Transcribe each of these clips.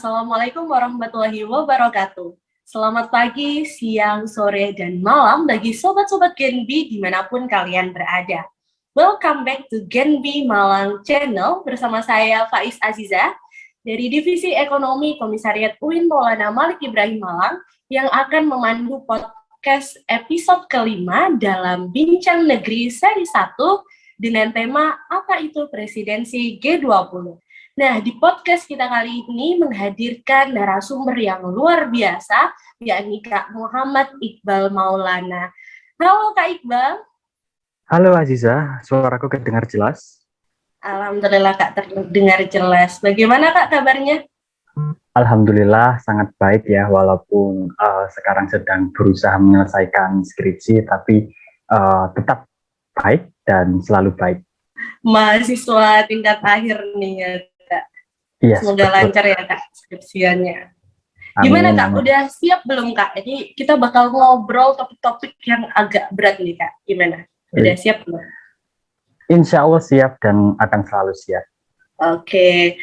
Assalamualaikum warahmatullahi wabarakatuh. Selamat pagi, siang, sore, dan malam bagi sobat-sobat Genbi dimanapun kalian berada. Welcome back to Genbi Malang Channel bersama saya Faiz Aziza dari Divisi Ekonomi Komisariat UIN Maulana Malik Ibrahim Malang yang akan memandu podcast episode kelima dalam Bincang Negeri seri 1 dengan tema apa itu presidensi G20. Nah, di podcast kita kali ini menghadirkan narasumber yang luar biasa, yakni Kak Muhammad Iqbal Maulana. Halo Kak Iqbal. Halo Aziza, suaraku kedengar jelas? Alhamdulillah Kak, terdengar jelas. Bagaimana Kak kabarnya? Alhamdulillah sangat baik ya, walaupun sekarang sedang berusaha menyelesaikan skripsi, tapi tetap baik dan selalu baik. Mahasiswa tingkat akhir nih ya Kak. Yes, semoga betul. Lancar ya Kak skripsiannya. Gimana Kak, udah siap belum Kak? Jadi kita bakal ngobrol topik-topik yang agak berat nih Kak. Gimana? Udah siap belum? Insya Allah siap dan akan selalu siap. Oke.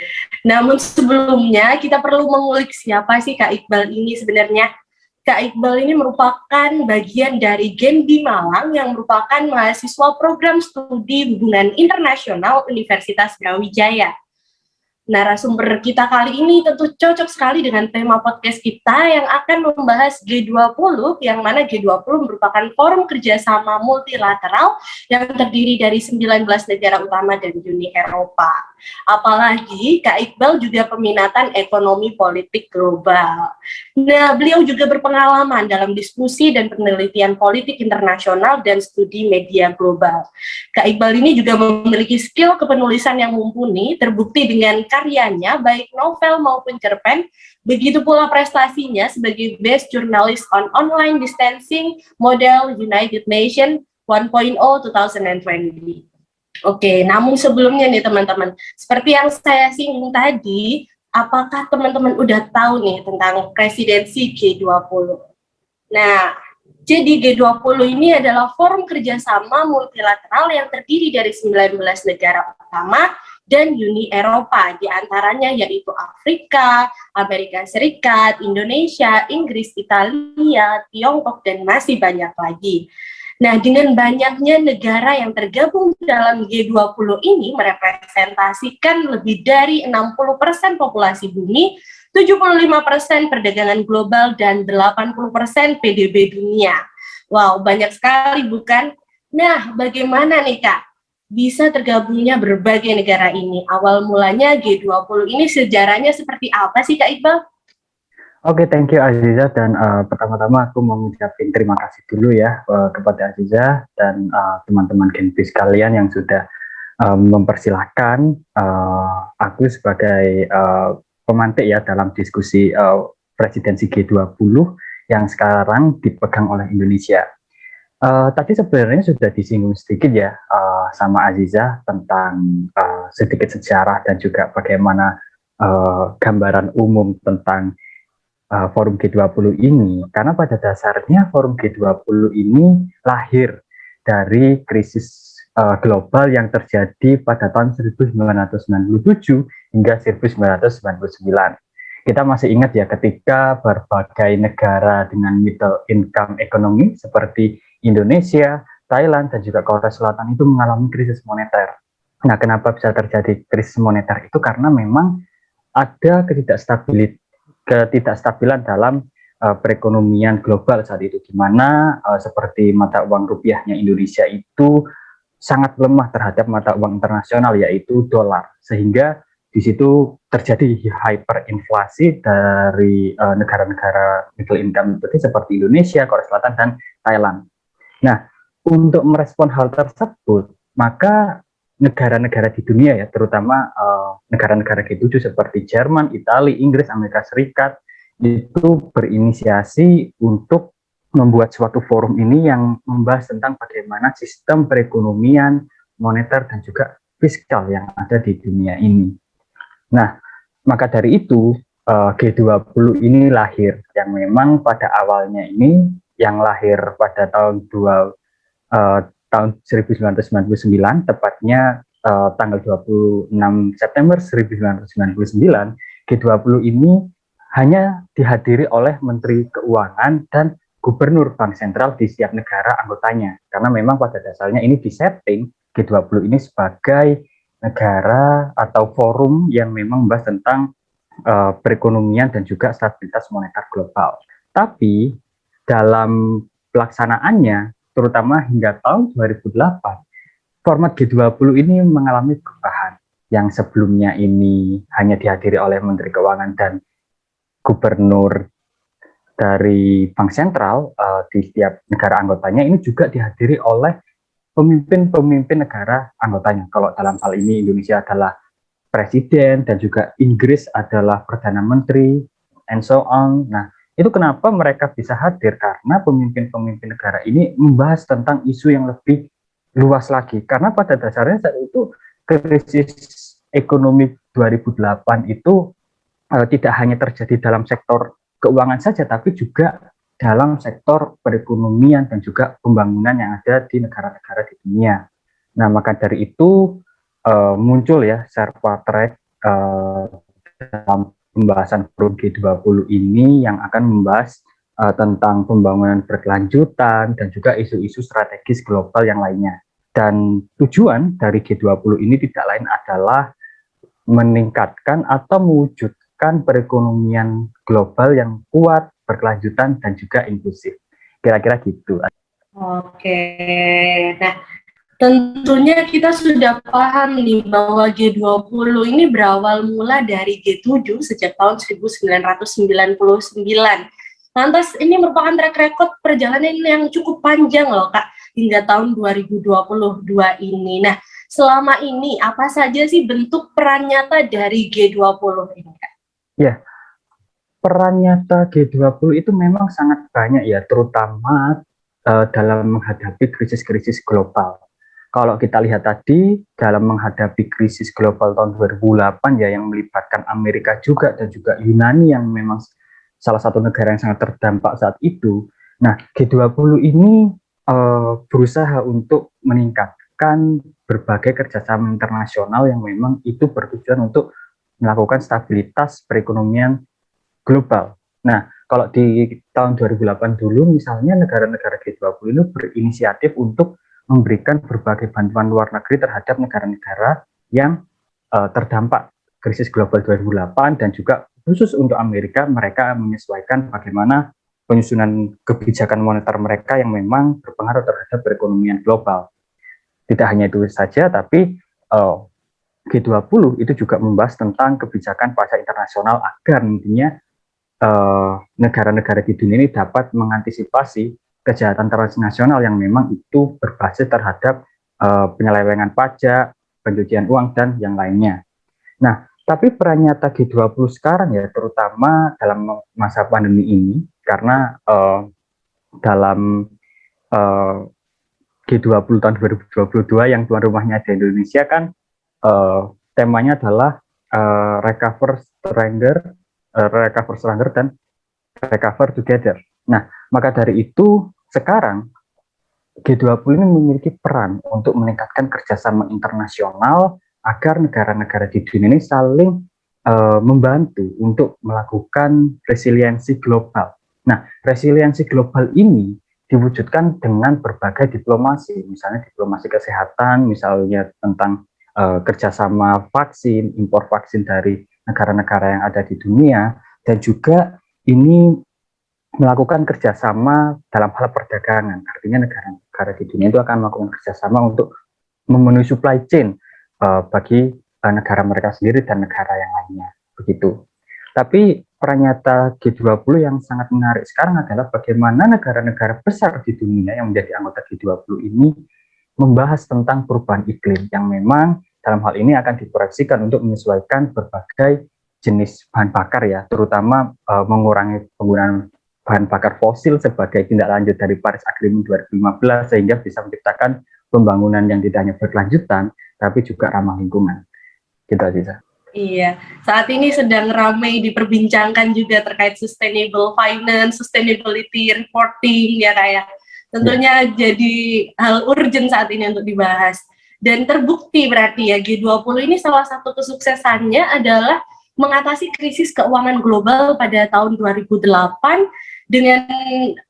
Namun sebelumnya kita perlu mengulik siapa sih Kak Iqbal ini sebenarnya. Kak Iqbal ini merupakan bagian dari Genbi Malang yang merupakan mahasiswa program studi hubungan internasional Universitas Brawijaya. Narasumber kita kali ini tentu cocok sekali dengan tema podcast kita yang akan membahas G20, yang mana G20 merupakan forum kerjasama multilateral yang terdiri dari 19 negara utama dan Uni Eropa. Apalagi Kak Iqbal juga peminatan ekonomi politik global. Nah, beliau juga berpengalaman dalam diskusi dan penelitian politik internasional dan studi media global. Kak Iqbal ini juga memiliki skill kepenulisan yang mumpuni, terbukti dengan karyanya, baik novel maupun cerpen, begitu pula prestasinya sebagai Best Journalist on Online Distancing Model United Nations 1.0 2020. Oke, namun sebelumnya nih teman-teman, seperti yang saya singgung tadi, apakah teman-teman udah tahu nih tentang presidensi G20? Nah, jadi G20 ini adalah forum kerjasama multilateral yang terdiri dari 19 negara utama dan Uni Eropa, diantaranya yaitu Afrika, Amerika Serikat, Indonesia, Inggris, Italia, Tiongkok, dan masih banyak lagi. Nah, dengan banyaknya negara yang tergabung dalam G20 ini merepresentasikan lebih dari 60% populasi bumi, 75% perdagangan global, dan 80% PDB dunia. Wow, banyak sekali bukan? Nah, bagaimana nih Kak bisa tergabungnya berbagai negara ini? Awal mulanya G20 ini sejarahnya seperti apa sih Kak Iqbal? Oke, thank you Aziza, dan pertama-tama aku mau mengucapkan terima kasih dulu ya kepada Aziza dan teman-teman Genbi sekalian yang sudah mempersilahkan aku sebagai pemantik ya dalam diskusi presidensi G20 yang sekarang dipegang oleh Indonesia. Tadi sebenarnya sudah disinggung sedikit ya sama Aziza tentang sedikit sejarah dan juga bagaimana gambaran umum tentang forum G20 ini, karena pada dasarnya forum G20 ini lahir dari krisis global yang terjadi pada tahun 1997 hingga 1999. Kita masih ingat ya ketika berbagai negara dengan middle income economy seperti Indonesia, Thailand, dan juga Korea Selatan itu mengalami krisis moneter. Nah, kenapa bisa terjadi krisis moneter itu? Karena memang ada ketidakstabilan dalam perekonomian global saat itu, di mana seperti mata uang rupiahnya Indonesia itu sangat lemah terhadap mata uang internasional yaitu dolar, sehingga di situ terjadi hyperinflasi dari negara-negara middle income seperti Indonesia, Korea Selatan, dan Thailand. Nah, untuk merespon hal tersebut, maka negara-negara di dunia ya, terutama negara-negara G7 seperti Jerman, Italia, Inggris, Amerika Serikat, itu berinisiasi untuk membuat suatu forum ini yang membahas tentang bagaimana sistem perekonomian, moneter, dan juga fiskal yang ada di dunia ini. Nah, maka dari itu G20 ini lahir, yang memang pada awalnya ini yang lahir pada tahun 1999, tepatnya tanggal 26 September 1999, G20 ini hanya dihadiri oleh Menteri Keuangan dan Gubernur Bank Sentral di setiap negara anggotanya. Karena memang pada dasarnya ini disetting G20 ini sebagai negara atau forum yang memang membahas tentang perekonomian dan juga stabilitas moneter global. Tapi dalam pelaksanaannya, terutama hingga tahun 2008, format G20 ini mengalami perubahan. Yang sebelumnya ini hanya dihadiri oleh Menteri Keuangan dan Gubernur dari Bank Sentral di setiap negara anggotanya, ini juga dihadiri oleh pemimpin-pemimpin negara anggotanya. Kalau dalam hal ini Indonesia adalah presiden dan juga Inggris adalah perdana menteri and so on. Nah, itu kenapa mereka bisa hadir, karena pemimpin-pemimpin negara ini membahas tentang isu yang lebih luas lagi. Karena pada dasarnya saat itu krisis ekonomi 2008 itu tidak hanya terjadi dalam sektor keuangan saja, tapi juga dalam sektor perekonomian dan juga pembangunan yang ada di negara-negara di dunia. Nah, maka dari itu muncul ya Sherpa Track dalam pembahasan forum G20 ini yang akan membahas tentang pembangunan berkelanjutan dan juga isu-isu strategis global yang lainnya. Dan tujuan dari G20 ini tidak lain adalah meningkatkan atau mewujudkan perekonomian global yang kuat, berkelanjutan, dan juga inklusif. Kira-kira gitu. Oke, nah tentunya kita sudah paham nih bahwa G20 ini berawal mula dari G7 sejak tahun 1999. Lantas ini merupakan track record perjalanan yang cukup panjang loh Kak, hingga tahun 2022 ini. Nah, selama ini apa saja sih bentuk peran nyata dari G20 ini Kak? Ya, peran nyata G20 itu memang sangat banyak ya, terutama dalam menghadapi krisis-krisis global. Kalau kita lihat tadi, dalam menghadapi krisis global tahun 2008 ya, yang melibatkan Amerika juga dan juga Yunani yang memang salah satu negara yang sangat terdampak saat itu. Nah, G20 ini berusaha untuk meningkatkan berbagai kerjasama internasional yang memang itu bertujuan untuk melakukan stabilitas perekonomian global. Nah, kalau di tahun 2008 dulu, misalnya negara-negara G20 ini berinisiatif untuk memberikan berbagai bantuan luar negeri terhadap negara-negara yang terdampak krisis global 2008, dan juga khusus untuk Amerika, mereka menyesuaikan bagaimana penyusunan kebijakan moneter mereka yang memang berpengaruh terhadap perekonomian global. Tidak hanya itu saja, tapi G20 itu juga membahas tentang kebijakan pajak internasional agar nantinya negara-negara di dunia ini dapat mengantisipasi kejahatan transnasional yang memang itu berbasis terhadap penyelewengan pajak, pencucian uang, dan yang lainnya. Nah, tapi peran nyata G20 sekarang ya, terutama dalam masa pandemi ini, karena dalam G20 tahun 2022 yang tuan rumahnya di Indonesia kan temanya adalah recover stronger dan recover together. Nah, maka dari itu sekarang G20 ini memiliki peran untuk meningkatkan kerjasama internasional agar negara-negara di dunia ini saling membantu untuk melakukan resiliensi global. Nah, resiliensi global ini diwujudkan dengan berbagai diplomasi, misalnya diplomasi kesehatan, misalnya tentang kerjasama vaksin, impor vaksin dari negara-negara yang ada di dunia, dan juga ini melakukan kerjasama dalam hal perdagangan. Artinya negara-negara di dunia itu akan melakukan kerjasama untuk memenuhi supply chain bagi negara mereka sendiri dan negara yang lainnya. Begitu. Tapi peran nyata G20 yang sangat menarik sekarang adalah bagaimana negara-negara besar di dunia yang menjadi anggota G20 ini membahas tentang perubahan iklim yang memang dalam hal ini akan diproyeksikan untuk menyesuaikan berbagai jenis bahan bakar ya, terutama mengurangi penggunaan bahan bakar fosil sebagai tindak lanjut dari Paris Agreement 2015 sehingga bisa menciptakan pembangunan yang tidak hanya berkelanjutan tapi juga ramah lingkungan. Gitu Aziza. Iya, saat ini sedang ramai diperbincangkan juga terkait sustainable finance, sustainability reporting ya kayak. Tentunya jadi hal urgent saat ini untuk dibahas. Dan terbukti berarti ya G20 ini salah satu kesuksesannya adalah mengatasi krisis keuangan global pada tahun 2008 dengan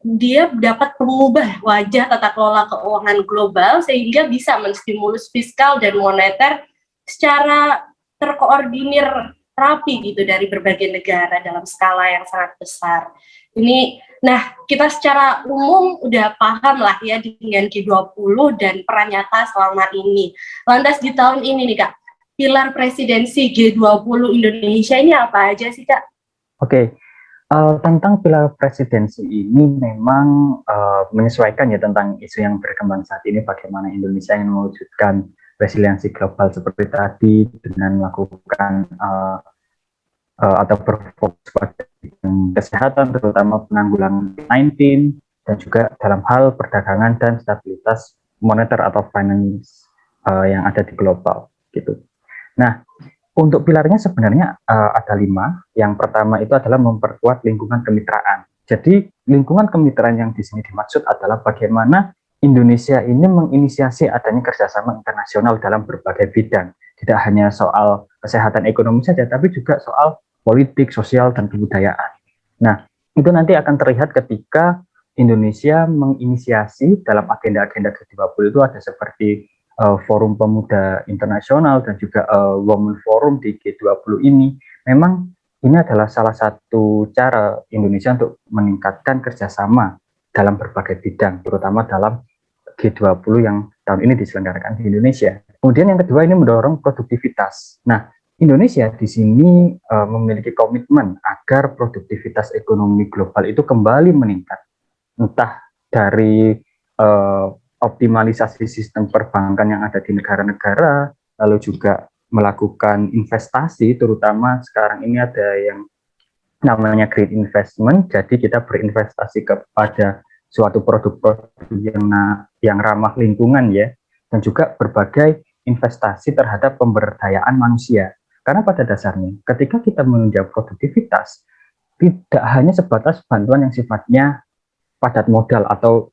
dia dapat mengubah wajah tata kelola keuangan global sehingga bisa menstimulus fiskal dan moneter secara terkoordinir rapi gitu dari berbagai negara dalam skala yang sangat besar. Nah, kita secara umum udah paham lah ya dengan G20 dan peran nyata selama ini. Lantas di tahun ini nih Kak, pilar presidensi G20 Indonesia ini apa aja sih Kak? Oke, tentang pilar presidensi ini memang menyesuaikan ya tentang isu yang berkembang saat ini, bagaimana Indonesia yang mewujudkan resiliensi global seperti tadi dengan melakukan atau berfokus pada kesehatan, terutama penanggulangan COVID-19, dan juga dalam hal perdagangan dan stabilitas moneter atau finance yang ada di global gitu. Nah, untuk pilarnya sebenarnya ada 5. Yang pertama itu adalah memperkuat lingkungan kemitraan. Jadi lingkungan kemitraan yang di sini dimaksud adalah bagaimana Indonesia ini menginisiasi adanya kerjasama internasional dalam berbagai bidang. Tidak hanya soal kesehatan ekonomi saja, tapi juga soal politik, sosial, dan kebudayaan. Nah, itu nanti akan terlihat ketika Indonesia menginisiasi dalam agenda-agenda G20 itu ada seperti Forum Pemuda Internasional dan juga Women Forum di G20 ini. Memang ini adalah salah satu cara Indonesia untuk meningkatkan kerjasama dalam berbagai bidang, terutama dalam G20 yang tahun ini diselenggarakan di Indonesia. Kemudian yang kedua ini mendorong produktivitas. Nah, Indonesia di sini memiliki komitmen agar produktivitas ekonomi global itu kembali meningkat, entah dari optimalisasi sistem perbankan yang ada di negara-negara, lalu juga melakukan investasi, terutama sekarang ini ada yang namanya green investment, jadi kita berinvestasi kepada suatu produk-produk yang ramah lingkungan ya, dan juga berbagai investasi terhadap pemberdayaan manusia. Karena pada dasarnya, ketika kita menunjang produktivitas, tidak hanya sebatas bantuan yang sifatnya padat modal atau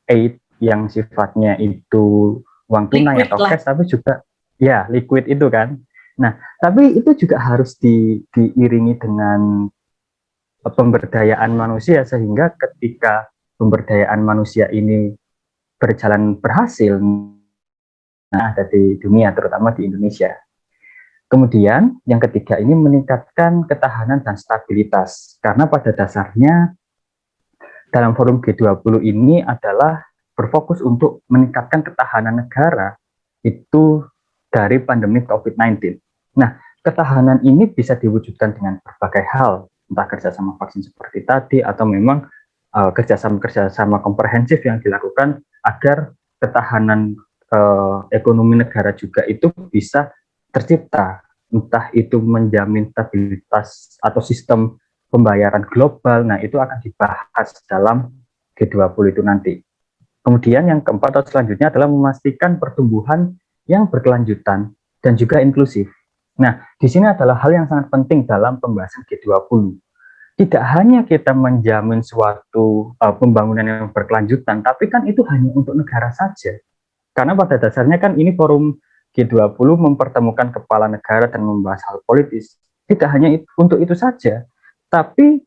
aid yang sifatnya itu uang tunai atau cash, tapi juga ya liquid itu kan. Nah, tapi itu juga harus diiringi dengan pemberdayaan manusia, sehingga ketika pemberdayaan manusia ini berjalan berhasil, nah ada di dunia, terutama di Indonesia. Kemudian yang ketiga ini meningkatkan ketahanan dan stabilitas, karena pada dasarnya dalam forum G20 ini adalah berfokus untuk meningkatkan ketahanan negara itu dari pandemi COVID-19. Nah, ketahanan ini bisa diwujudkan dengan berbagai hal, entah kerjasama vaksin seperti tadi atau memang kerjasama komprehensif yang dilakukan agar ketahanan ekonomi negara juga itu bisa tercipta, entah itu menjamin stabilitas atau sistem pembayaran global. Nah, itu akan dibahas dalam G20 itu nanti. Kemudian yang keempat atau selanjutnya adalah memastikan pertumbuhan yang berkelanjutan dan juga inklusif. Nah, di sini adalah hal yang sangat penting dalam pembahasan G20. Tidak hanya kita menjamin suatu pembangunan yang berkelanjutan, tapi kan itu hanya untuk negara saja. Karena pada dasarnya kan ini forum G20 mempertemukan kepala negara dan membahas hal politis. Tidak hanya untuk itu saja, tapi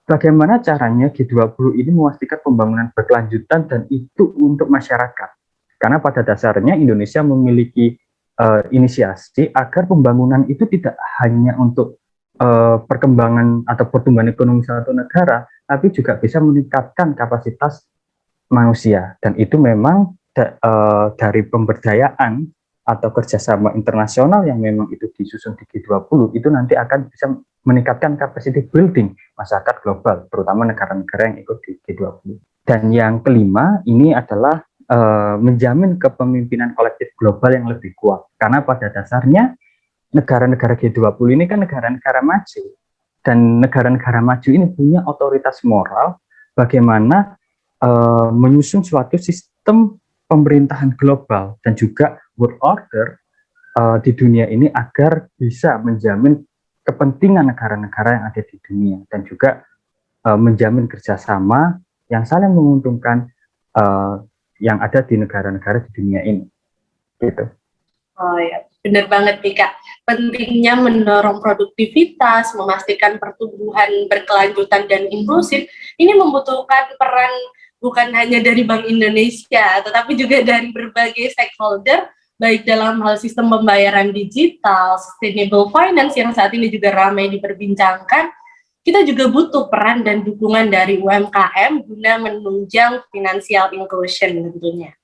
bagaimana caranya G20 ini memastikan pembangunan berkelanjutan dan itu untuk masyarakat. Karena pada dasarnya Indonesia memiliki inisiasi agar pembangunan itu tidak hanya untuk perkembangan atau pertumbuhan ekonomi suatu negara, tapi juga bisa meningkatkan kapasitas manusia. Dan itu memang dari pemberdayaan atau kerjasama internasional yang memang itu disusun di G20 itu nanti akan bisa meningkatkan capacity building masyarakat global, terutama negara-negara yang ikut di G20. Dan yang kelima ini adalah menjamin kepemimpinan kolektif global yang lebih kuat. Karena pada dasarnya negara-negara G20 ini kan negara-negara maju, dan negara-negara maju ini punya otoritas moral bagaimana menyusun suatu sistem pemerintahan global dan juga world order di dunia ini agar bisa menjamin kepentingan negara-negara yang ada di dunia dan juga menjamin kerjasama yang saling menguntungkan yang ada di negara-negara di dunia ini. Gitu. Oh ya, benar banget nih Kak. pentingnya mendorong produktivitas, memastikan pertumbuhan berkelanjutan dan inklusif, ini membutuhkan peran bukan hanya dari Bank Indonesia, tetapi juga dari berbagai stakeholder, baik dalam hal sistem pembayaran digital, sustainable finance yang saat ini juga ramai diperbincangkan. Kita juga butuh peran dan dukungan dari UMKM guna menunjang financial inclusion tentunya.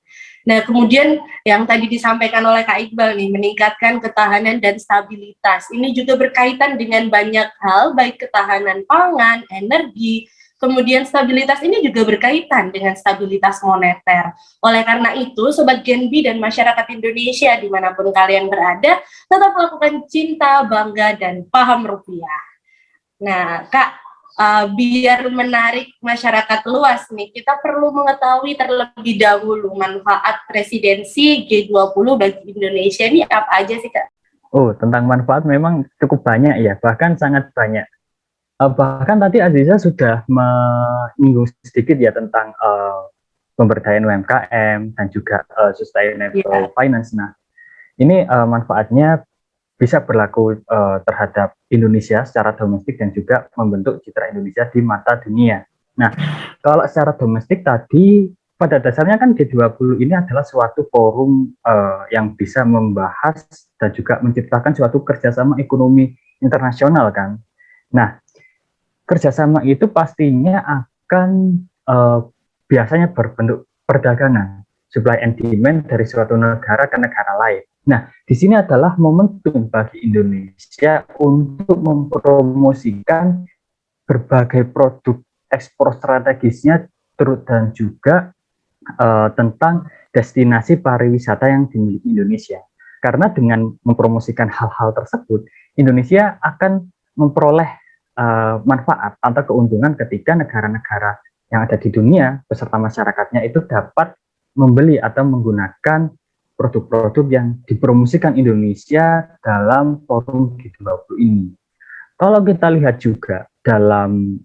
Nah, kemudian yang tadi disampaikan oleh Kak Iqbal nih, meningkatkan ketahanan dan stabilitas. Ini juga berkaitan dengan banyak hal, baik ketahanan pangan, energi, kemudian stabilitas ini juga berkaitan dengan stabilitas moneter. Oleh karena itu, Sobat Genbi dan masyarakat Indonesia dimanapun kalian berada, tetap lakukan cinta, bangga, dan paham rupiah. Nah, Kak, biar menarik masyarakat luas nih, kita perlu mengetahui terlebih dahulu manfaat presidensi G20 bagi Indonesia ini apa aja sih, Kak? Oh, tentang manfaat memang cukup banyak ya, bahkan sangat banyak. Bahkan tadi Aziza sudah menyinggung sedikit ya tentang pemberdayaan UMKM dan juga sustainable finance. Nah, ini manfaatnya bisa berlaku terhadap Indonesia secara domestik dan juga membentuk citra Indonesia di mata dunia. Nah, kalau secara domestik tadi, pada dasarnya kan G20 ini adalah suatu forum yang bisa membahas dan juga menciptakan suatu kerjasama ekonomi internasional kan. Nah, kerjasama itu pastinya akan biasanya berbentuk perdagangan, supply and demand dari suatu negara ke negara lain. Nah, di sini adalah momentum bagi Indonesia untuk mempromosikan berbagai produk ekspor strategisnya, dan juga tentang destinasi pariwisata yang dimiliki Indonesia. Karena dengan mempromosikan hal-hal tersebut, Indonesia akan memperoleh manfaat atau keuntungan ketika negara-negara yang ada di dunia beserta masyarakatnya itu dapat membeli atau menggunakan produk-produk yang dipromosikan Indonesia dalam forum G20 ini. Kalau kita lihat juga dalam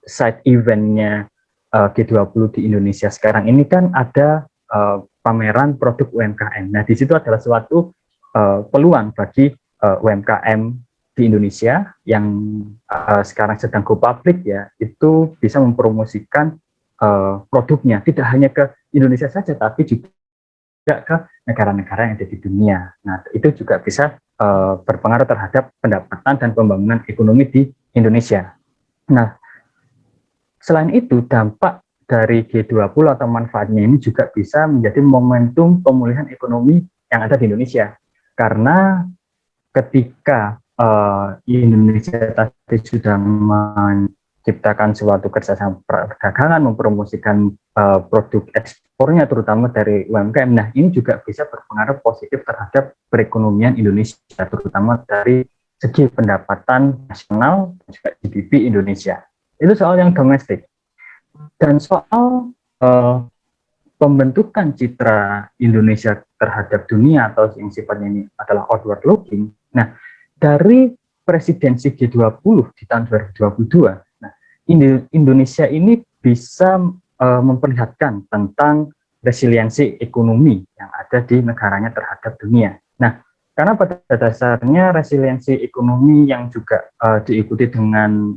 side eventnya G20 di Indonesia sekarang ini kan ada pameran produk UMKM. Nah, di situ adalah suatu peluang bagi UMKM di Indonesia yang sekarang sedang go public ya, itu bisa mempromosikan produknya tidak hanya ke Indonesia saja, tapi juga ke negara-negara yang ada di dunia. Nah, itu juga bisa berpengaruh terhadap pendapatan dan pembangunan ekonomi di Indonesia. Nah, selain itu, dampak dari G20 atau manfaatnya ini juga bisa menjadi momentum pemulihan ekonomi yang ada di Indonesia. Karena ketika Indonesia tadi sudah menciptakan suatu kerjasama perdagangan, mempromosikan produk ekspornya terutama dari UMKM. Nah, ini juga bisa berpengaruh positif terhadap perekonomian Indonesia, terutama dari segi pendapatan nasional dan juga GDP Indonesia. Itu soal yang domestik. Dan soal pembentukan citra Indonesia terhadap dunia atau yang sifatnya ini adalah outward looking. Nah, dari presidensi G20 di tahun 2022, nah, Indonesia ini bisa memperlihatkan tentang resiliensi ekonomi yang ada di negaranya terhadap dunia. Nah, karena pada dasarnya resiliensi ekonomi yang juga diikuti dengan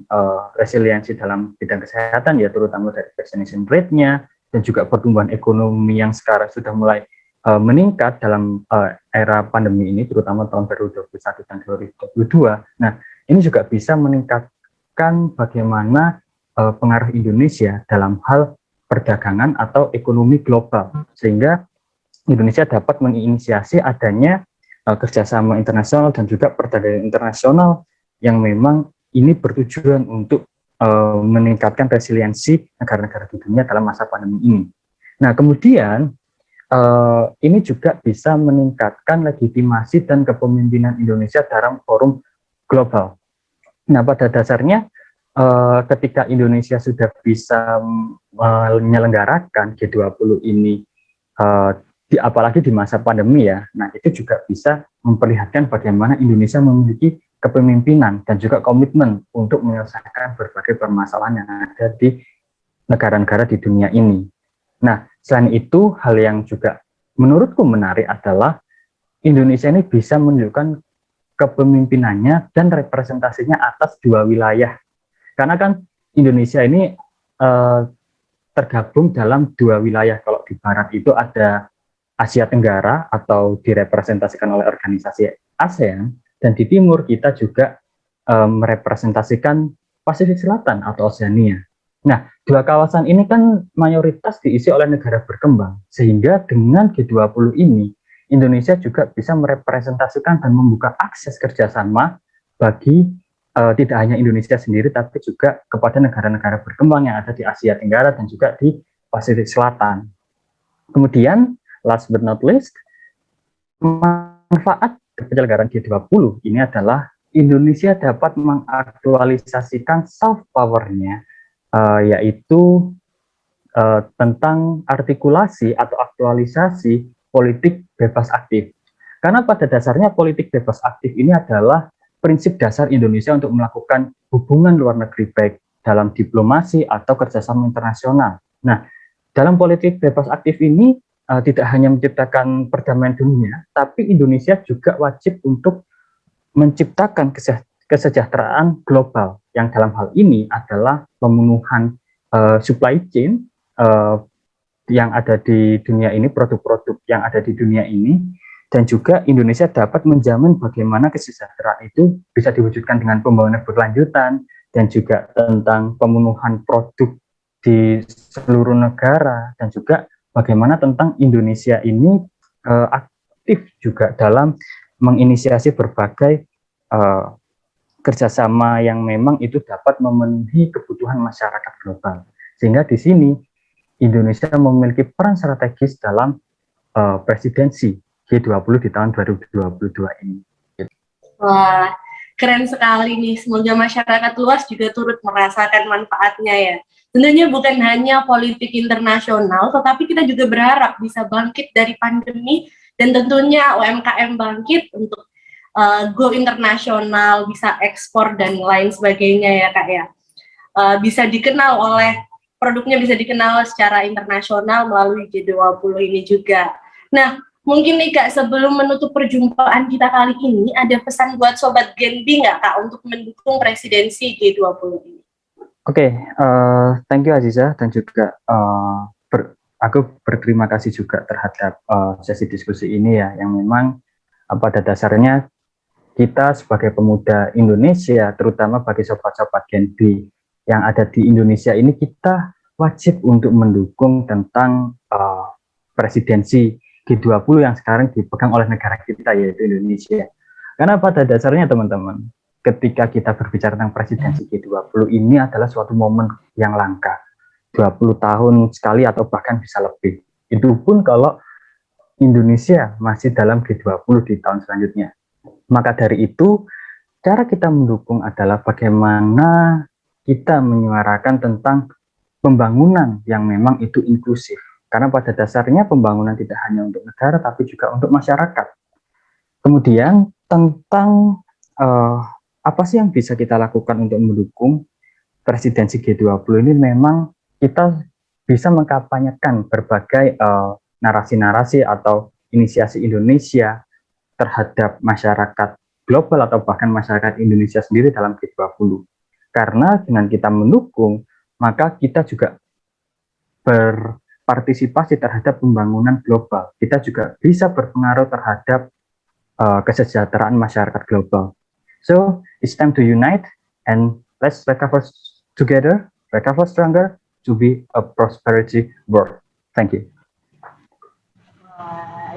resiliensi dalam bidang kesehatan ya, terutama dari vaccination rate-nya dan juga pertumbuhan ekonomi yang sekarang sudah mulai meningkat dalam era pandemi ini, terutama tahun 2021 dan 2022. Nah, ini juga bisa meningkatkan bagaimana pengaruh Indonesia dalam hal perdagangan atau ekonomi global, sehingga Indonesia dapat menginisiasi adanya kerjasama internasional dan juga perdagangan internasional yang memang ini bertujuan untuk meningkatkan resiliensi negara-negara di dunia dalam masa pandemi ini. Nah, kemudian ini juga bisa meningkatkan legitimasi dan kepemimpinan Indonesia dalam forum global. Nah, pada dasarnya ketika Indonesia sudah bisa menyelenggarakan G20 ini, apalagi di masa pandemi ya, nah itu juga bisa memperlihatkan bagaimana Indonesia memiliki kepemimpinan dan juga komitmen untuk menyelesaikan berbagai permasalahan yang ada di negara-negara di dunia ini. Nah, selain itu, hal yang juga menurutku menarik adalah Indonesia ini bisa menunjukkan kepemimpinannya dan representasinya atas dua wilayah. Karena kan Indonesia ini tergabung dalam dua wilayah. Kalau di barat itu ada Asia Tenggara atau direpresentasikan oleh organisasi ASEAN, dan di timur kita juga merepresentasikan Pasifik Selatan atau Oseania. Nah, dua kawasan ini kan mayoritas diisi oleh negara berkembang, sehingga dengan G20 ini, Indonesia juga bisa merepresentasikan dan membuka akses kerjasama bagi tidak hanya Indonesia sendiri, tapi juga kepada negara-negara berkembang yang ada di Asia Tenggara dan juga di Pasifik Selatan. Kemudian, last but not least, manfaat penyelenggaraan G20 ini adalah Indonesia dapat mengaktualisasikan soft power-nya, yaitu tentang artikulasi atau aktualisasi politik bebas aktif. Karena pada dasarnya politik bebas aktif ini adalah prinsip dasar Indonesia untuk melakukan hubungan luar negeri baik dalam diplomasi atau kerjasama internasional. Nah, dalam politik bebas aktif ini tidak hanya menciptakan perdamaian dunia, tapi Indonesia juga wajib untuk menciptakan kesejahteraan global, yang dalam hal ini adalah pemenuhan supply chain yang ada di dunia ini, produk-produk yang ada di dunia ini, dan juga Indonesia dapat menjamin bagaimana kesejahteraan itu bisa diwujudkan dengan pembangunan berkelanjutan, dan juga tentang pemenuhan produk di seluruh negara, dan juga bagaimana tentang Indonesia ini aktif juga dalam menginisiasi berbagai kerjasama yang memang itu dapat memenuhi kebutuhan masyarakat global. Sehingga di sini Indonesia memiliki peran strategis dalam presidensi G20 di tahun 2022 ini. Wah, keren sekali nih. Semoga masyarakat luas juga turut merasakan manfaatnya ya. Tentunya bukan hanya politik internasional, tetapi kita juga berharap bisa bangkit dari pandemi, dan tentunya UMKM bangkit untuk go internasional, bisa ekspor dan lain sebagainya ya Kak ya. Bisa dikenal oleh produknya, bisa dikenal secara internasional melalui G20 ini juga. Nah, mungkin nih Kak, sebelum menutup perjumpaan kita kali ini, ada pesan buat Sobat Genbi nggak Kak untuk mendukung presidensi G20 ini? Oke, thank you Aziza, dan juga aku berterima kasih juga terhadap sesi diskusi ini ya, yang memang pada dasarnya kita sebagai pemuda Indonesia, terutama bagi sobat-sobat Genbi yang ada di Indonesia ini, kita wajib untuk mendukung tentang presidensi G20 yang sekarang dipegang oleh negara kita, yaitu Indonesia. Karena pada dasarnya teman-teman, ketika kita berbicara tentang presidensi G20 ini adalah suatu momen yang langka, 20 tahun sekali atau bahkan bisa lebih. Itu pun kalau Indonesia masih dalam G20 di tahun selanjutnya. Maka dari itu, cara kita mendukung adalah bagaimana kita menyuarakan tentang pembangunan yang memang itu inklusif. Karena pada dasarnya pembangunan tidak hanya untuk negara, tapi juga untuk masyarakat. Kemudian tentang apa sih yang bisa kita lakukan untuk mendukung presidensi G20 ini, memang kita bisa mengkampanyekan berbagai narasi-narasi atau inisiasi Indonesia terhadap masyarakat global atau bahkan masyarakat Indonesia sendiri dalam G20. Karena dengan kita mendukung, maka kita juga berpartisipasi terhadap pembangunan global. Kita juga bisa berpengaruh terhadap kesejahteraan masyarakat global. So, it's time to unite and let's recover together, recover stronger to be a prosperity world. Thank you.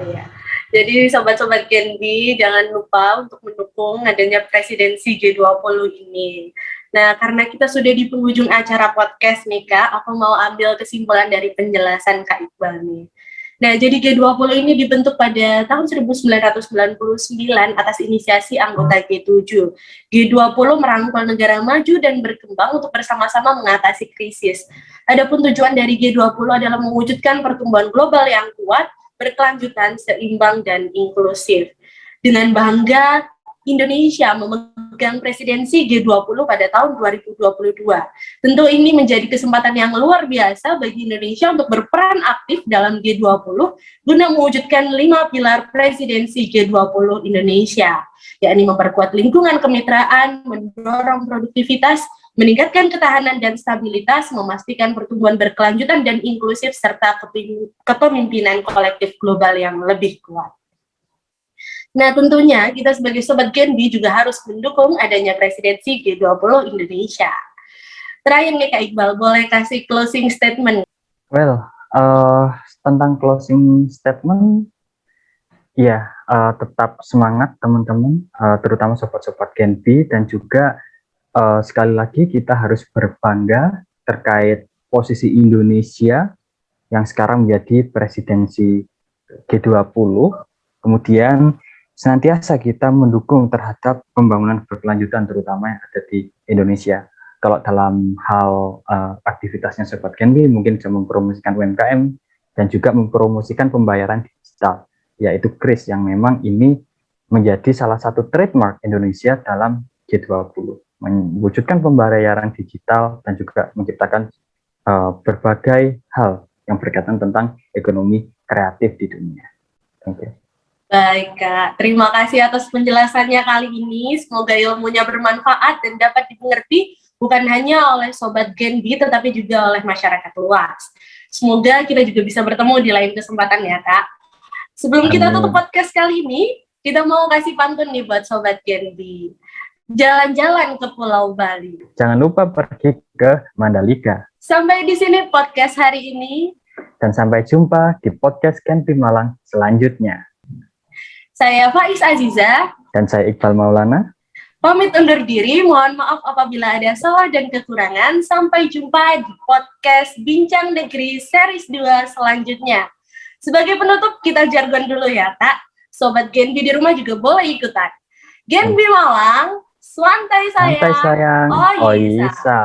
Ya. Jadi sobat-sobat Genbi, jangan lupa untuk mendukung adanya presidensi G20 ini. Nah, karena kita sudah di penghujung acara podcast nih Kak, aku mau ambil kesimpulan dari penjelasan Kak Iqbal nih. Nah, jadi G20 ini dibentuk pada tahun 1999 atas inisiasi anggota G7. G20 merangkul negara maju dan berkembang untuk bersama-sama mengatasi krisis. Adapun tujuan dari G20 adalah mewujudkan pertumbuhan global yang kuat, berkelanjutan, seimbang, dan inklusif. Dengan bangga, Indonesia memegang presidensi G20 pada tahun 2022. Tentu ini menjadi kesempatan yang luar biasa bagi Indonesia untuk berperan aktif dalam G20 guna mewujudkan 5 pilar presidensi G20 Indonesia, yakni memperkuat lingkungan kemitraan, mendorong produktivitas, meningkatkan ketahanan dan stabilitas, memastikan pertumbuhan berkelanjutan dan inklusif, serta kepemimpinan kolektif global yang lebih kuat. Nah, tentunya kita sebagai Sobat Genbi juga harus mendukung adanya presidensi G20 Indonesia. Terakhir nih Kak Iqbal, boleh kasih closing statement? Well, tentang closing statement, ya tetap semangat teman-teman, terutama sobat-sobat Genbi, dan juga sekali lagi kita harus berbangga terkait posisi Indonesia yang sekarang menjadi presidensi G20. Kemudian senantiasa kita mendukung terhadap pembangunan berkelanjutan terutama yang ada di Indonesia. Kalau dalam hal aktivitasnya Sobat Genbi mungkin bisa mempromosikan UMKM dan juga mempromosikan pembayaran digital, yaitu KRIS, yang memang ini menjadi salah satu trademark Indonesia dalam G20, mewujudkan pembayaran digital dan juga menciptakan berbagai hal yang berkaitan tentang ekonomi kreatif di dunia. Thank you. Baik Kak, terima kasih atas penjelasannya kali ini. Semoga ilmunya bermanfaat dan dapat dimengerti bukan hanya oleh Sobat Genbi, tetapi juga oleh masyarakat luas. Semoga kita juga bisa bertemu di lain kesempatan ya Kak. Sebelum kita tutup podcast kali ini, kita mau kasih pantun nih buat Sobat Genbi. Jalan-jalan ke Pulau Bali. Jangan lupa pergi ke Mandalika. Sampai di sini podcast hari ini. Dan sampai jumpa di podcast Genbi Malang selanjutnya. Saya Faiz Aziza. Dan saya Iqbal Maulana. Pamit undur diri, mohon maaf apabila ada salah dan kekurangan. Sampai jumpa di podcast Bincang Negeri Series 2 selanjutnya. Sebagai penutup, kita jargon dulu ya, Kak. Sobat Genbi di rumah juga boleh ikutan. Genbi Malang, santai sayang. Santai sayang, Oisa.